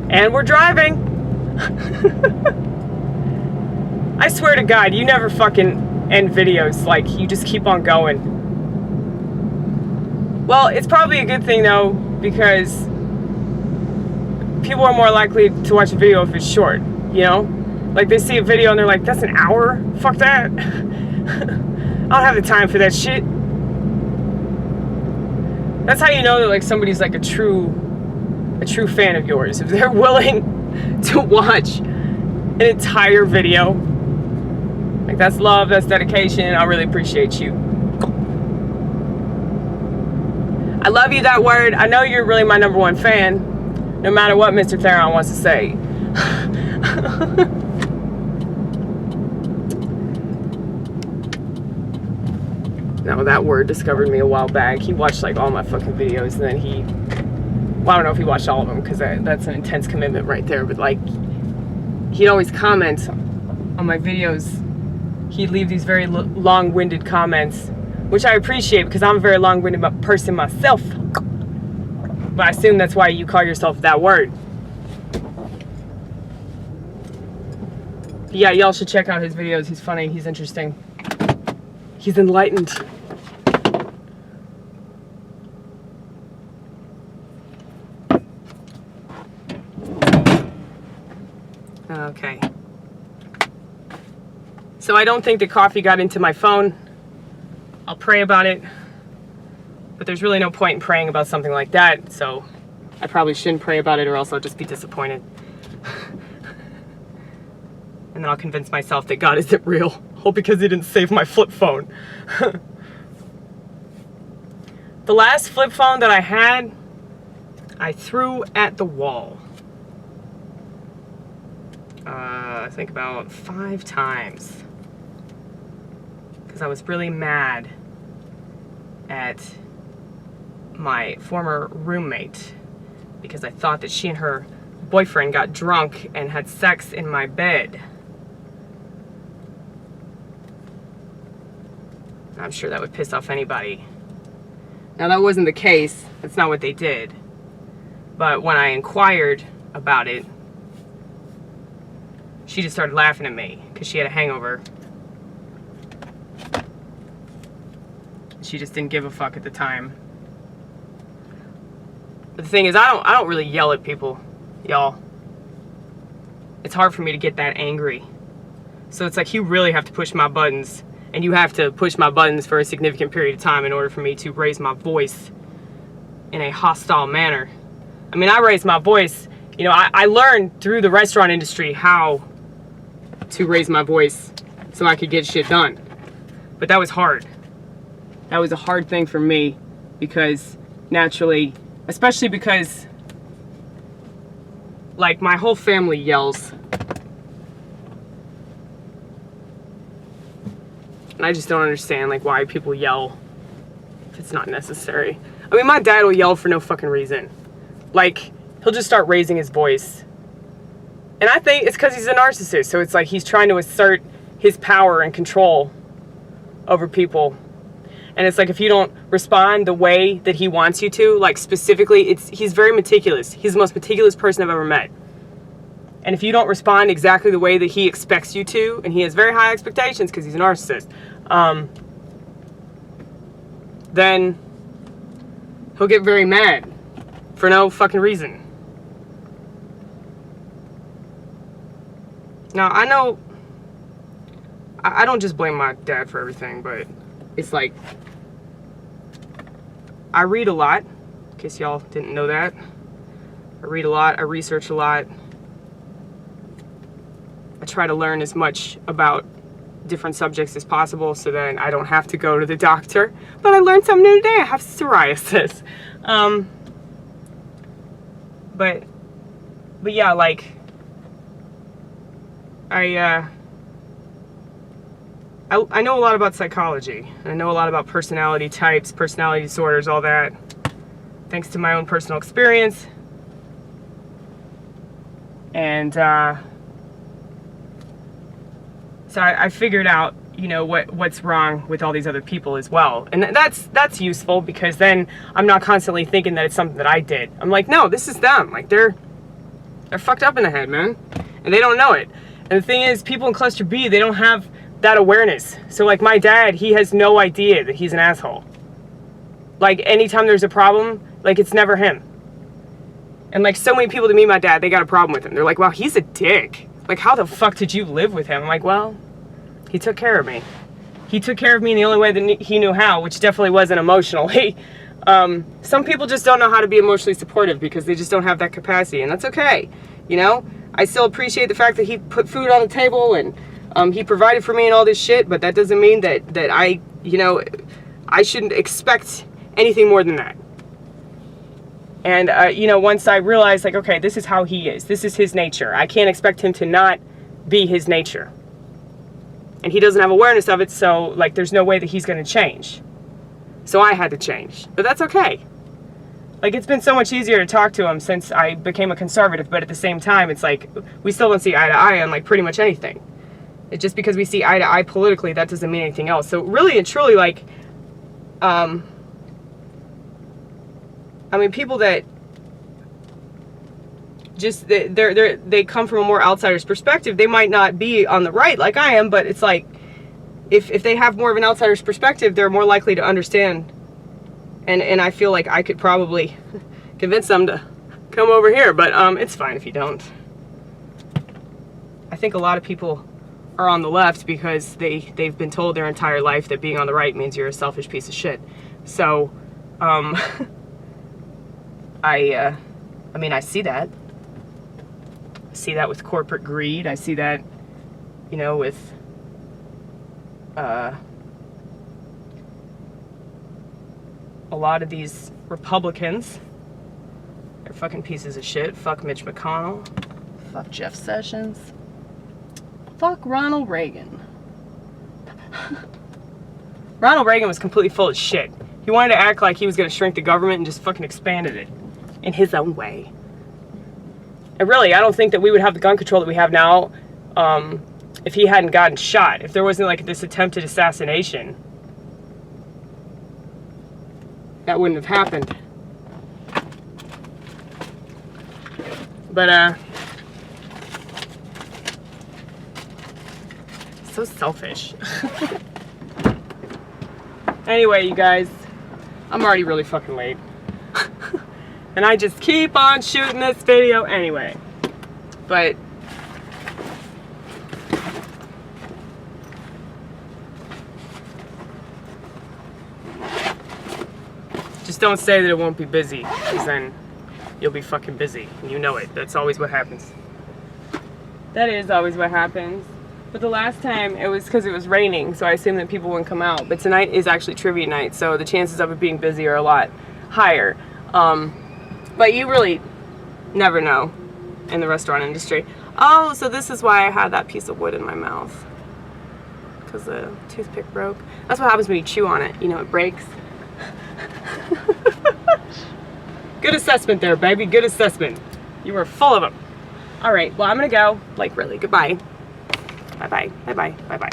And we're driving. I swear to God, you never fucking end videos. Like, you just keep on going. Well, it's probably a good thing, though, because people are more likely to watch a video if it's short, you know? Like, they see a video and they're like, that's an hour? Fuck that. I don't have the time for that shit. That's how you know that, like, somebody's, like, a true fan of yours. If they're willing to watch an entire video. Like, that's love, that's dedication. I really appreciate you. I love you, that word. I know you're really my number one fan, no matter what Mr. Theron wants to say. No, that word discovered me a while back. He watched like all my fucking videos, and then well, I don't know if he watched all of them, because that's an intense commitment right there, but like, he'd always comment on my videos. He'd leave these very long-winded comments, which I appreciate because I'm a very long-winded person myself. But I assume that's why you call yourself that word. Yeah, y'all should check out his videos. He's funny, he's interesting. He's enlightened. Okay. So I don't think the coffee got into my phone. I'll pray about it. But there's really no point in praying about something like that, so I probably shouldn't pray about it, or else I'll just be disappointed. And then I'll convince myself that God isn't real, all because he didn't save my flip phone. The last flip phone that I had, I threw at the wall. I think about 5 times. Because I was really mad at my former roommate, because I thought that she and her boyfriend got drunk and had sex in my bed. I'm sure that would piss off anybody. Now, that wasn't the case. That's not what they did. But when I inquired about it, she just started laughing at me because she had a hangover. She just didn't give a fuck at the time. But the thing is, I don't really yell at people, y'all. It's hard for me to get that angry. So it's like you really have to push my buttons, and you have to push my buttons for a significant period of time in order for me to raise my voice in a hostile manner. I mean, I raised my voice, you know, I learned through the restaurant industry how to raise my voice so I could get shit done. But that was hard. That was a hard thing for me, because naturally, especially because like my whole family yells. And I just don't understand like why people yell if it's not necessary. I mean, my dad will yell for no fucking reason. Like, he'll just start raising his voice. And I think it's because he's a narcissist. So it's like he's trying to assert his power and control over people. And it's like if you don't respond the way that he wants you to, like specifically, he's very meticulous. He's the most meticulous person I've ever met. And if you don't respond exactly the way that he expects you to, and he has very high expectations because he's a narcissist, then he'll get very mad for no fucking reason. Now, I know I don't just blame my dad for everything, but it's like I read a lot, in case y'all didn't know that. I read a lot, I research a lot. I try to learn as much about different subjects as possible so then I don't have to go to the doctor. But I learned something new today. I have psoriasis. But yeah, like I know a lot about psychology. I know a lot about personality types, personality disorders, all that, thanks to my own personal experience. And so I figured out, you know, what's wrong with all these other people as well. And that's useful, because then I'm not constantly thinking that it's something that I did. I'm like, no, this is them. Like, they're They're fucked up in the head, man. And they don't know it. And the thing is, people in cluster B, they don't have that awareness. So like my dad, he has no idea that he's an asshole. Like anytime there's a problem, like it's never him. And like so many people that meet my dad, they got a problem with him. They're like, wow, he's a dick. Like how the fuck did you live with him? I'm like, well, he took care of me. He took care of me in the only way that he knew how, which definitely wasn't emotionally. Some people just don't know how to be emotionally supportive because they just don't have that capacity, and that's okay. You know, I still appreciate the fact that he put food on the table and he provided for me and all this shit, but that doesn't mean that I, you know, I shouldn't expect anything more than that. And, you know, once I realized, like, okay, this is how he is. This is his nature. I can't expect him to not be his nature. And he doesn't have awareness of it, so, like, there's no way that he's going to change. So I had to change. But that's okay. Like, it's been so much easier to talk to him since I became a conservative, but at the same time, it's like, we still don't see eye to eye on, like, pretty much anything. It's just because we see eye to eye politically, that doesn't mean anything else. So really and truly, like, I mean, people that just, they come from a more outsider's perspective, they might not be on the right like I am, but it's like, if they have more of an outsider's perspective, they're more likely to understand. And I feel like I could probably convince them to come over here, but it's fine if you don't. I think a lot of people are on the left because they've been told their entire life that being on the right means you're a selfish piece of shit. So, I mean, I see that. I see that with corporate greed. I see that, you know, with a lot of these Republicans. They're fucking pieces of shit. Fuck Mitch McConnell. Fuck Jeff Sessions. Fuck Ronald Reagan. Ronald Reagan was completely full of shit. He wanted to act like he was going to shrink the government and just fucking expanded it in his own way. And really, I don't think that we would have the gun control that we have now if he hadn't gotten shot. If there wasn't like this attempted assassination, that wouldn't have happened. But, so selfish. Anyway, you guys, I'm already really fucking late. And I just keep on shooting this video anyway. But just don't say that it won't be busy, because then you'll be fucking busy. And you know it. That's always what happens. That is always what happens. But the last time, it was because it was raining, so I assumed that people wouldn't come out. But tonight is actually trivia night, so the chances of it being busy are a lot higher. But you really never know in the restaurant industry. Oh, so this is why I had that piece of wood in my mouth. Because the toothpick broke. That's what happens when you chew on it. You know, it breaks. Good assessment there, baby. Good assessment. You were full of them. All right, well, I'm going to go. Like, really. Goodbye. Bye-bye. Bye-bye. Bye-bye.